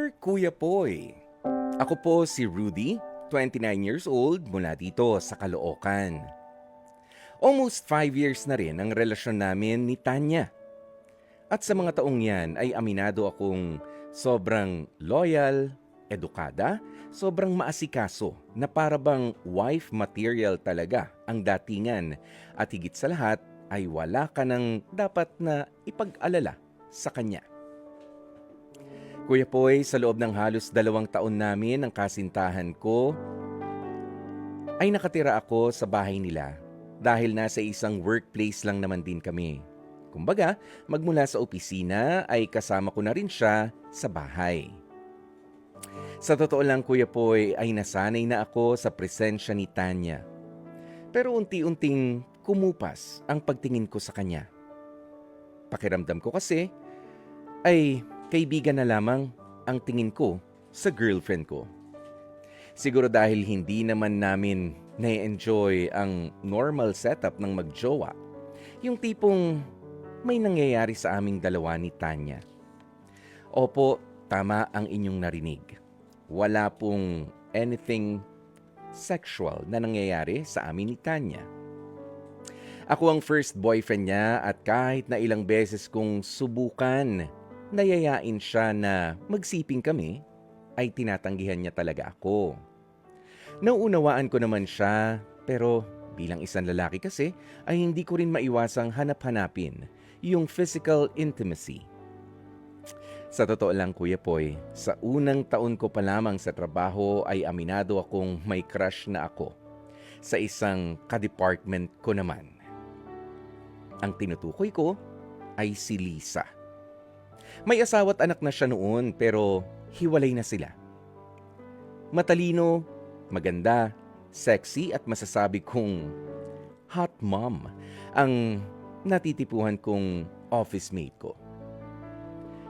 Dear Kuya Poy, ako po si Rudy, 29 years old mula dito sa Caloocan. Almost 5 years na rin ang relasyon namin ni Tanya. At sa mga taong yan ay aminado akong sobrang loyal, edukada, sobrang maasikaso na para bang wife material talaga ang datingan at higit sa lahat ay wala ka nang dapat na ipag-alala sa kanya. Kuya Poy, sa loob ng halos 2 taon namin ng kasintahan ko, ay nakatira ako sa bahay nila dahil nasa isang workplace lang naman din kami. Kumbaga, magmula sa opisina ay kasama ko na rin siya sa bahay. Sa totoo lang Kuya Poy ay nasanay na ako sa presensya ni Tanya. Pero unti-unting kumupas ang pagtingin ko sa kanya. Pakiramdam ko kasi ay kaibigan na lamang ang tingin ko sa girlfriend ko. Siguro dahil hindi naman namin na-enjoy ang normal setup ng magjowa. Yung tipong may nangyayari sa aming dalawa ni Tanya. Opo, tama ang inyong narinig. Wala pong anything sexual na nangyayari sa amin ni Tanya. Ako ang first boyfriend niya at kahit na ilang beses kong subukan nayayain siya na magsiping kami, ay tinatanggihan niya talaga ako. Nauunawaan ko naman siya, pero bilang isang lalaki kasi, ay hindi ko rin maiwasang hanap-hanapin yung physical intimacy. Sa totoo lang Kuya Poy, sa unang taon ko pa lamang sa trabaho ay aminado akong may crush na ako sa isang ka-department ko naman. Ang tinutukoy ko ay si Lisa. May asawa't anak na siya noon pero hiwalay na sila. Matalino, maganda, sexy at masasabi kong hot mom ang natitipuhan kong office mate ko.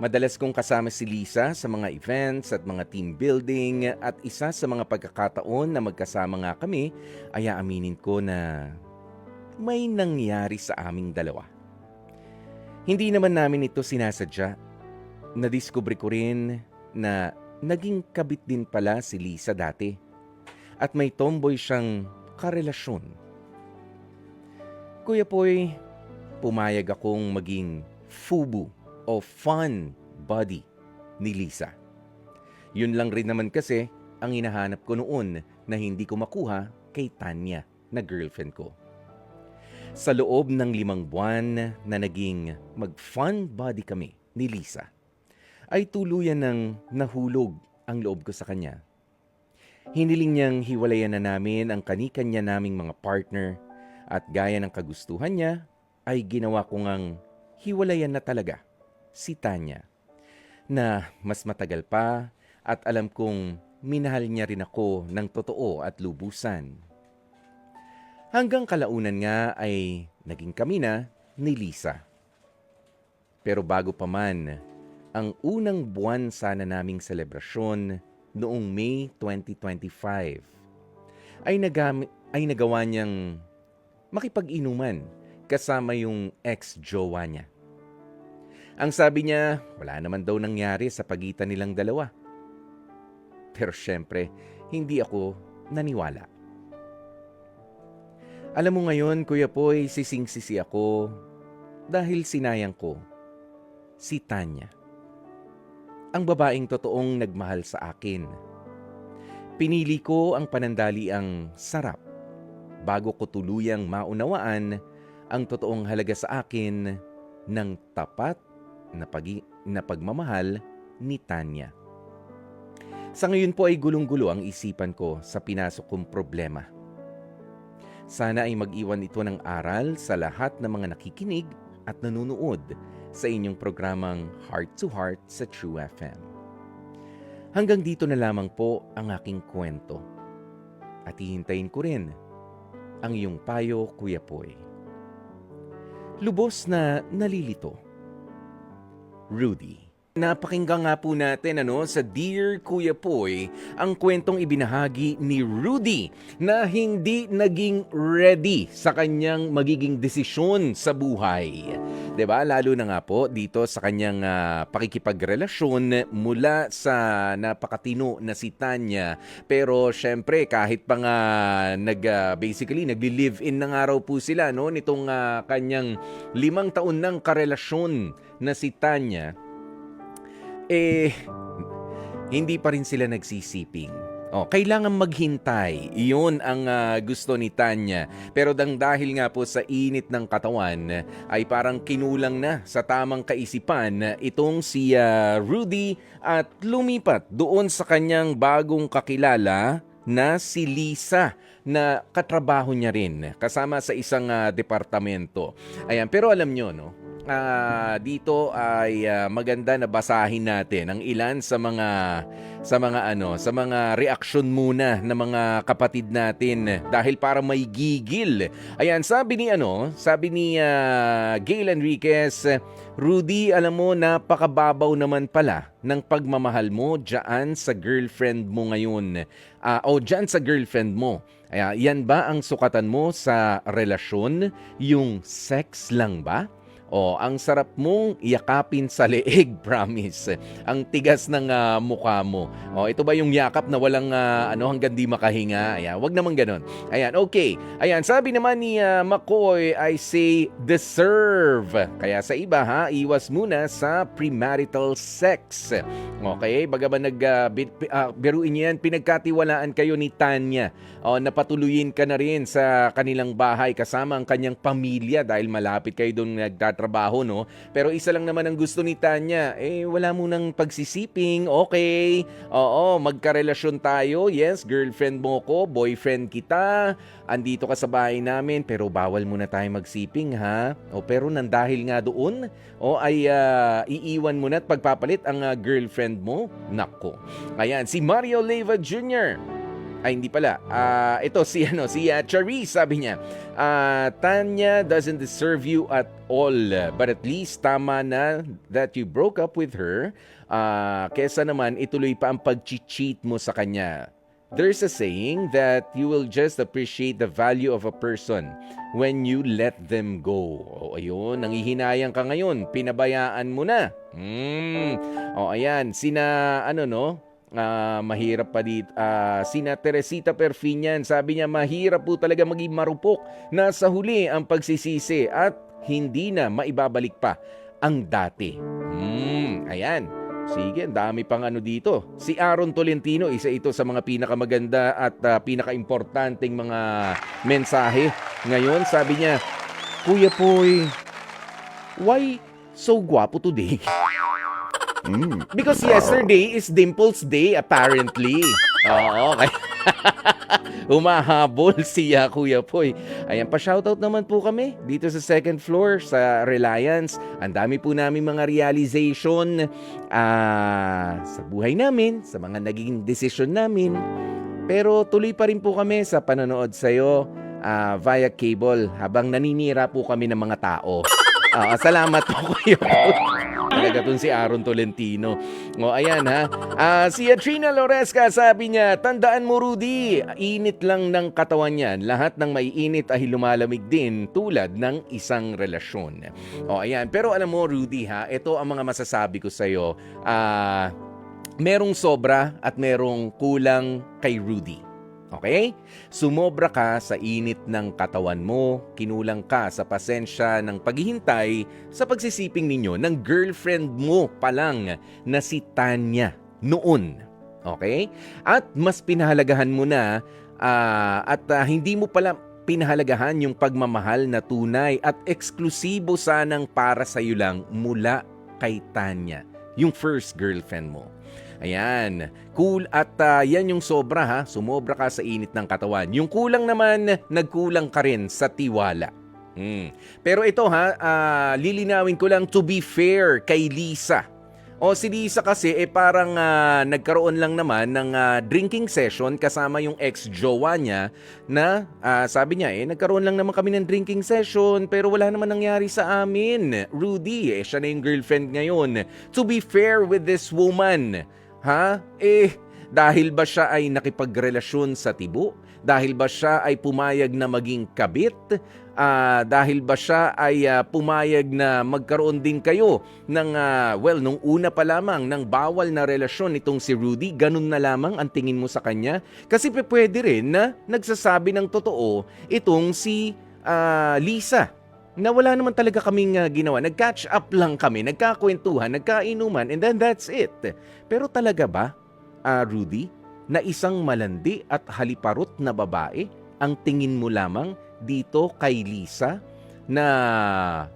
Madalas kong kasama si Lisa sa mga events at mga team building at isa sa mga pagkakataon na magkasama nga kami ay aaminin ko na may nangyari sa aming dalawa. Hindi naman namin ito sinasadya. Nadiskubre ko rin na naging kabit din pala si Lisa dati at may tomboy siyang karelasyon. Kuya Poy, pumayag akong maging FUBU o fun buddy ni Lisa. Yun lang rin naman kasi ang hinahanap ko noon na hindi ko makuha kay Tanya na girlfriend ko. Sa loob ng 5 buwan na naging mag-fun buddy kami ni Lisa, ay tuluyan ng nahulog ang loob ko sa kanya. Hiniling niyang hiwalayan na namin ang kanikanya naming mga partner at gaya ng kagustuhan niya ay ginawa ko ngang hiwalayan na talaga si Tanya na mas matagal pa at alam kong minahal niya rin ako ng totoo at lubusan. Hanggang kalaunan nga ay naging kami na ni Lisa. Pero bago pa man, ang unang buwan sana naming selebrasyon noong May 2025 ay nagawa niyang makipag-inuman kasama yung ex-jowa niya. Ang sabi niya, wala naman daw nangyari sa pagitan nilang dalawa. Pero syempre, hindi ako naniwala. Alam mo ngayon, Kuya Poy, sising-sisi ako dahil sinayang ko si Tanya. Ang babaeng totoong nagmahal sa akin. Pinili ko ang panandaliang sarap bago ko tuluyang maunawaan ang totoong halaga sa akin ng tapat na pagmamahal ni Tanya. Sa ngayon po ay gulong-gulo ang isipan ko sa pinasok kong problema. Sana ay mag-iwan ito ng aral sa lahat ng mga nakikinig at nanunood sa inyong programang Heart to Heart sa True FM. Hanggang dito na lamang po ang aking kwento. At hihintayin ko rin ang iyong payo, Kuya Poy. Lubos na nalilito. Rudy. Napakinggan nga po natin sa Dear Kuya Poy ang kwentong ibinahagi ni Rudy na hindi naging ready sa kanyang magiging desisyon sa buhay. 'Di ba? Lalo na nga po dito sa kanyang pakikipagrelasyon mula sa napakatino na si Tanya. Pero syempre kahit pa nga basically nagli-live-in na nga raw po sila nitong kanyang 5 taon ng karelasyon na si Tanya, hindi pa rin sila nagsisiping. Kailangan maghintay. Iyon ang gusto ni Tanya. Pero dahil nga po sa init ng katawan, ay parang kinulang na sa tamang kaisipan itong si Rudy at lumipat doon sa kanyang bagong kakilala na si Lisa na katrabaho niya rin kasama sa isang departamento. Ayan, pero alam nyo, dito ay maganda na basahin natin ang ilan sa mga reaksyon muna ng mga kapatid natin dahil para may gigil. Ayan, sabi ni Gail Enriquez, Rudy, alam mo napakababaw naman pala ng pagmamahal mo diyan sa girlfriend mo ngayon. Diyan sa girlfriend mo. Yan ba ang sukatan mo sa relasyon? Yung sex lang ba? Ang sarap mong yakapin sa leeg, promise. Ang tigas ng mukha mo. Ito ba yung yakap na walang hanggang di makahinga? Ayan, wag naman ganun. Ayan, okay. Ayan, sabi naman ni McCoy, I say deserve. Kaya sa iba iwas muna sa premarital sex. Okay, bagaman biruin niyo yan, pinagkatiwalaan kayo ni Tanya. Napatuloyin ka na rin sa kanilang bahay kasama ang kanyang pamilya dahil malapit kayo doon nagtatrabaho, Pero isa lang naman ang gusto ni Tanya, wala munang pagsisiping, okay. Oo, magkarelasyon tayo, yes, girlfriend mo ko, boyfriend kita, andito ka sa bahay namin, pero bawal muna tayo magsiping, ha? Pero dahil nga doon, ay iiwan mo na at pagpapalit ang girlfriend mo, nako. Ayan, si Mario Leyva Jr., ay, hindi pala. Ito si Charisse, sabi niya, Tanya doesn't deserve you at all, but at least tama na that you broke up with her. Kesa naman ituloy pa ang pag-cheat mo sa kanya. There's a saying that you will just appreciate the value of a person when you let them go. Ayun, nangihinayang ka ngayon, pinabayaan mo na. Ayan, mahirap pa dito. Sina Teresita Perfinian, sabi niya mahirap po talaga maging marupok. Nasa huli ang pagsisisi at hindi na maibabalik pa ang dati. Ayan. Sige, dami pang dito. Si Aaron Tolentino, isa ito sa mga pinakamaganda at pinakaimportanteng mga mensahe. Ngayon, sabi niya, Kuya Poy, why so gwapo today? Because yesterday is Dimple's Day, apparently. Okay. Humahabol si Kuya Poy. Ayan, pa-shoutout naman po kami dito sa second floor sa Reliance. Ang dami po namin mga realization sa buhay namin, sa mga naging desisyon namin. Pero tuloy pa rin po kami sa panonood sa'yo via cable habang naninira po kami ng mga tao. Salamat po kayo. Talaga dun si Aaron Tolentino. Ayan si Trina Loresca, sabi niya, tandaan mo Rudy, init lang ng katawan yan. Lahat ng maiinit ay lumalamig din tulad ng isang relasyon. Ayan. Pero alam mo Rudy ito ang mga masasabi ko sa'yo. Merong sobra at merong kulang kay Rudy. Okay? Sumobra ka sa init ng katawan mo, kinulang ka sa pasensya ng paghihintay sa pagsisiping ninyo ng girlfriend mo pa lang na si Tanya noon. Okay? At mas pinahalagahan mo na hindi mo pala pinahalagahan yung pagmamahal na tunay at eksklusibo sanang para sa iyo lang mula kay Tanya, yung first girlfriend mo. Ayan, cool at yan yung sobra sumobra ka sa init ng katawan. Yung kulang naman, nagkulang ka rin sa tiwala. Pero ito lilinawin ko lang to be fair kay Lisa. O si Lisa kasi parang nagkaroon lang naman ng drinking session kasama yung ex-jowa niya na sabi niya nagkaroon lang naman kami ng drinking session pero wala naman nangyari sa amin. Rudy, siya na yung girlfriend ngayon. To be fair with this woman, dahil ba siya ay nakipagrelasyon sa tibo? Dahil ba siya ay pumayag na maging kabit? Dahil ba siya ay pumayag na magkaroon din kayo ng, nung una pa lamang ng bawal na relasyon itong si Rudy, ganun na lamang ang tingin mo sa kanya? Kasi pwede rin na nagsasabi ng totoo itong si Lisa na wala naman talaga kaming ginawa. Nag-catch up lang kami, nagkakwentuhan, nagkainuman, and then that's it. Pero talaga ba, Rudy, na isang malandi at haliparot na babae ang tingin mo lamang dito kay Lisa na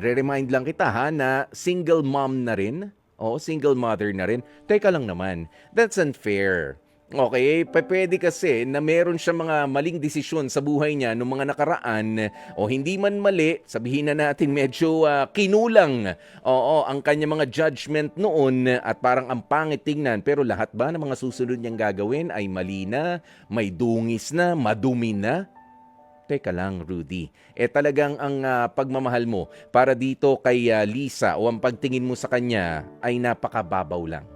re-remind lang kita na single mom na rin? O single mother na rin? Teka lang naman, that's unfair. Okay, pwede kasi na meron siya mga maling desisyon sa buhay niya noong mga nakaraan o hindi man mali, sabihin na natin medyo kinulang ang kanya mga judgment noon at parang ang pangit tingnan, pero lahat ba ng mga susunod niyang gagawin ay mali na, may dungis na, madumi na? Teka lang, Rudy. Talagang ang pagmamahal mo para dito kay Lisa o ang pagtingin mo sa kanya ay napakababaw lang.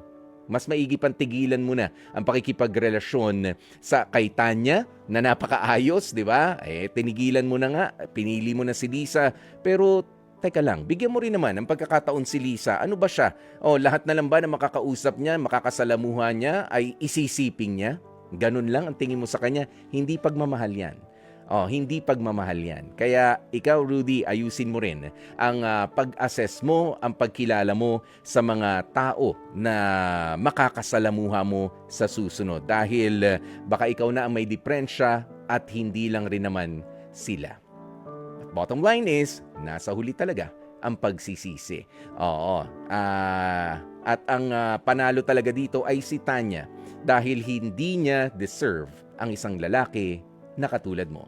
Mas maigi pang tigilan mo na ang pakikipagrelasyon sa kay Tanya na napakaayos, di ba? Tinigilan mo na nga, pinili mo na si Lisa. Pero teka lang, bigyan mo rin naman ng pagkakataon si Lisa. Ano ba siya? Lahat na lang ba na makakausap niya, makakasalamuha niya ay isisiping niya? Ganun lang ang tingin mo sa kanya. Hindi pagmamahal yan. Hindi pagmamahal yan. Kaya ikaw, Rudy, ayusin mo rin ang pag-assess mo, ang pagkilala mo sa mga tao na makakasalamuha mo sa susunod. Dahil baka ikaw na ang may diferensya at hindi lang rin naman sila. Bottom line is, nasa huli talaga ang pagsisisi. At ang panalo talaga dito ay si Tanya dahil hindi niya deserve ang isang lalaki na katulad mo.